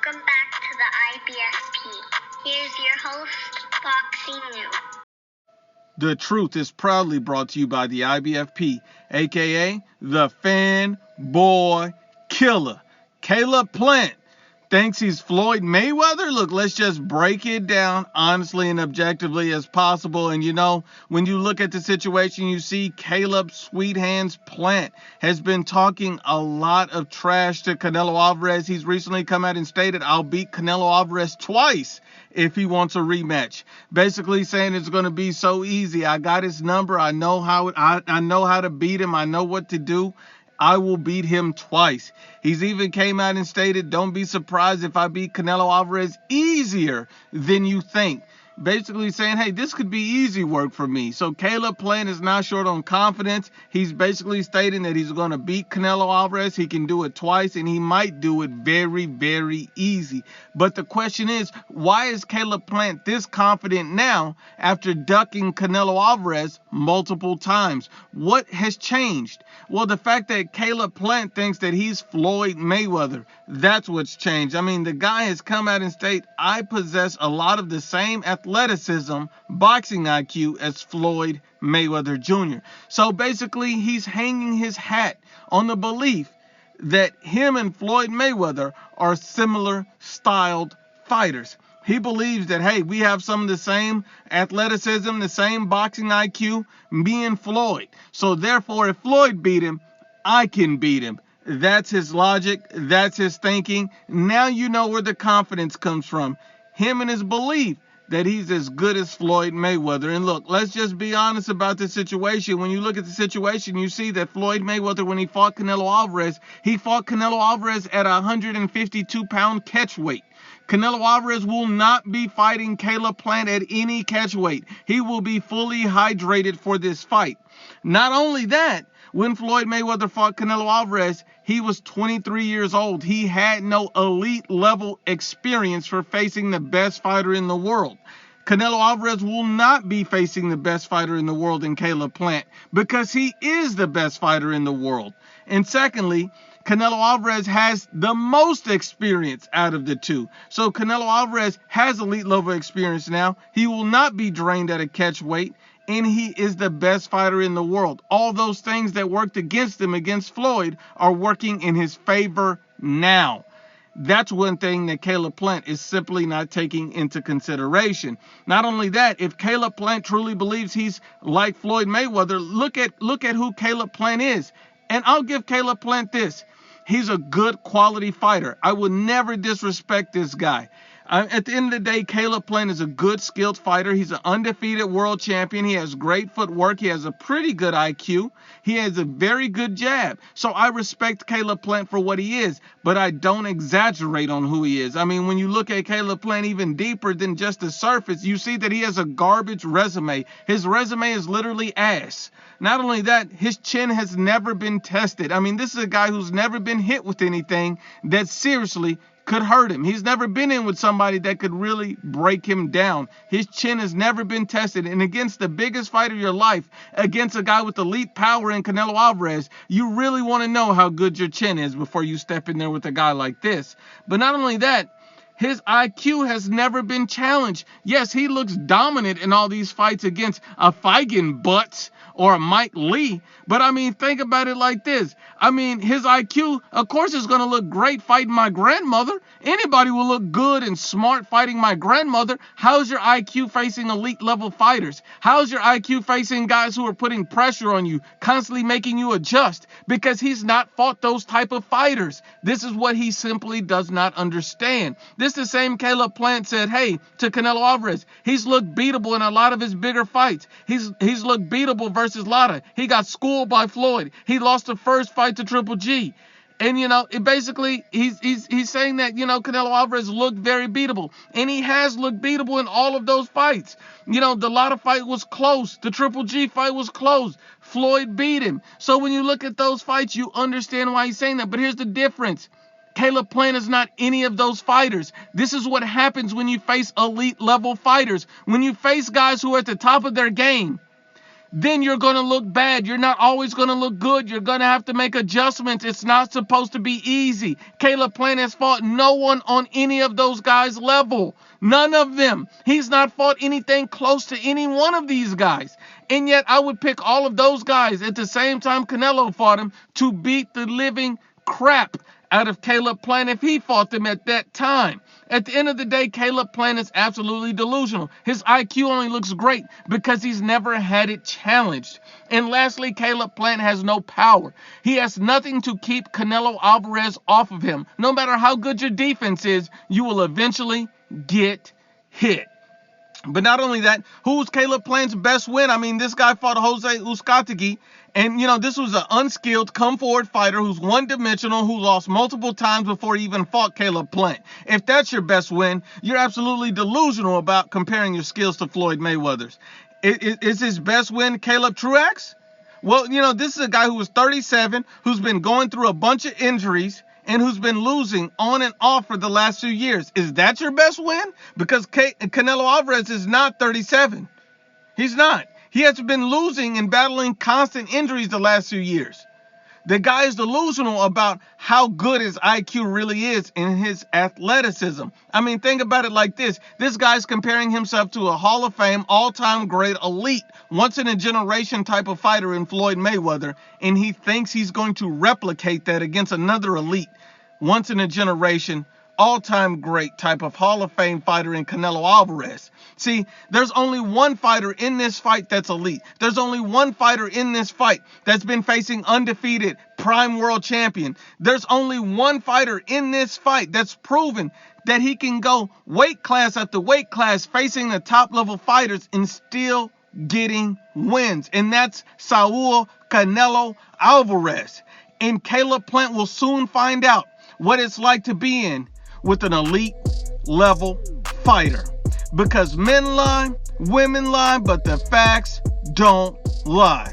Welcome back to the IBFP. Here's your host, Boxing News. The Truth is proudly brought to you by the IBFP, aka the Fanboy Killer. Caleb Plant thinks he's Floyd Mayweather? Look, let's just break it down honestly and objectively as possible. And you know, when you look at the situation, you see Caleb Sweet Hands Plant has been talking a lot of trash to Canelo Alvarez. He's recently come out and stated, I'll beat Canelo Alvarez twice if he wants a rematch. Basically saying it's going to be so easy. I got his number. I know how to beat him. I know what to do. I will beat him twice. He's even came out and stated, don't be surprised if I beat Canelo Alvarez easier than you think. Basically saying, hey, this could be easy work for me. So Caleb Plant is not short on confidence. He's basically stating that he's going to beat Canelo Alvarez. He can do it twice, and he might do it very, very easy. But the question is, why is Caleb Plant this confident now after ducking Canelo Alvarez multiple times? What has changed? Well, the fact that Caleb Plant thinks that he's Floyd Mayweather, that's what's changed. I mean, the guy has come out and stated, I possess a lot of the same athleticism, boxing IQ as Floyd Mayweather Jr. So basically, he's hanging his hat on the belief that him and Floyd Mayweather are similar styled fighters. He believes that, hey, we have some of the same athleticism, the same boxing IQ, me and Floyd. So therefore, if Floyd beat him, I can beat him. That's his logic. That's his thinking. Now you know where the confidence comes from. Him and his belief that he's as good as Floyd Mayweather. And look, let's just be honest about the situation. When you look at the situation, you see that Floyd Mayweather, when he fought Canelo Alvarez, he fought Canelo Alvarez at a 152-pound catch weight. Canelo Alvarez will not be fighting Caleb Plant at any catch weight. He will be fully hydrated for this fight. Not only that, when Floyd Mayweather fought Canelo Alvarez, he was 23 years old. He had no elite level experience for facing the best fighter in the world. Canelo Alvarez will not be facing the best fighter in the world in Caleb Plant because he is the best fighter in the world. And secondly, Canelo Alvarez has the most experience out of the two. So Canelo Alvarez has elite level experience now. He will not be drained at a catch weight. And he is the best fighter in the world. All those things that worked against him, against Floyd, are working in his favor now. That's one thing that Caleb Plant is simply not taking into consideration. Not only that, if Caleb Plant truly believes he's like Floyd Mayweather, look at who Caleb Plant is. And I'll give Caleb Plant this. He's a good quality fighter. I would never disrespect this guy. At the end of the day, Caleb Plant is a good, skilled fighter. He's an undefeated world champion. He has great footwork. He has a pretty good IQ. He has a very good jab. So I respect Caleb Plant for what he is, but I don't exaggerate on who he is. I mean, when you look at Caleb Plant even deeper than just the surface, you see that he has a garbage resume. His resume is literally ass. Not only that, his chin has never been tested. I mean, this is a guy who's never been hit with anything that seriously could hurt him. He's never been in with somebody that could really break him down. His chin has never been tested. And against the biggest fight of your life, against a guy with elite power in Canelo Alvarez, you really want to know how good your chin is before you step in there with a guy like this. But not only that, his IQ has never been challenged. Yes, he looks dominant in all these fights against a Feigen Butts or a Mike Lee. But I mean, think about it like this. I mean, his IQ, of course, is going to look great fighting my grandmother. Anybody will look good and smart fighting my grandmother. How's your IQ facing elite level fighters? How's your IQ facing guys who are putting pressure on you, constantly making you adjust? Because he's not fought those type of fighters. This is what he simply does not understand. This is the same Caleb Plant said, hey, to Canelo Alvarez. He's looked beatable in a lot of his bigger fights. He's looked beatable versus Lara. He got schooled by Floyd. He lost the first fight to Triple G. And, you know, it basically, he's saying that, you know, Canelo Alvarez looked very beatable. And he has looked beatable in all of those fights. You know, the Lara fight was close. The Triple G fight was close. Floyd beat him. So when you look at those fights, you understand why he's saying that. But here's the difference. Caleb Plant is not any of those fighters. This is what happens when you face elite level fighters. When you face guys who are at the top of their game. then you're going to look bad. You're not always going to look good. You're going to have to make adjustments. It's not supposed to be easy. Caleb Plant has fought no one on any of those guys' level. None of them. He's not fought anything close to any one of these guys. And yet I would pick all of those guys at the same time Canelo fought him to beat the living crap out of Caleb Plant if he fought them at that time. At the end of the day, Caleb Plant is absolutely delusional. His IQ only looks great because he's never had it challenged. And lastly, Caleb Plant has no power. He has nothing to keep Canelo Alvarez off of him. No matter how good your defense is, you will eventually get hit. But not only that, who's Caleb Plant's best win? I mean, this guy fought Jose Uzcategui, and, this was an unskilled, come-forward fighter who's one-dimensional, who lost multiple times before he even fought Caleb Plant. If that's your best win, you're absolutely delusional about comparing your skills to Floyd Mayweather's. Is his best win Caleb Truax? Well, this is a guy who was 37, who's been going through a bunch of injuries, and who's been losing on and off for the last few years. Is that your best win? Because Canelo Alvarez is not 37. He's not. He has been losing and battling constant injuries the last few years. The guy is delusional about how good his IQ really is and his athleticism. I mean, think about it like this. This guy's comparing himself to a Hall of Fame, all-time great, elite, once-in-a-generation type of fighter in Floyd Mayweather, and he thinks he's going to replicate that against another elite, once-in-a-generation, all-time great type of Hall of Fame fighter in Canelo Alvarez. See, there's only one fighter in this fight that's elite. There's only one fighter in this fight that's been facing undefeated prime world champion. There's only one fighter in this fight that's proven that he can go weight class after weight class facing the top level fighters and still getting wins. And that's Saul Canelo Alvarez. And Caleb Plant will soon find out what it's like to be in with an elite level fighter. Because men lie, women lie, but the facts don't lie.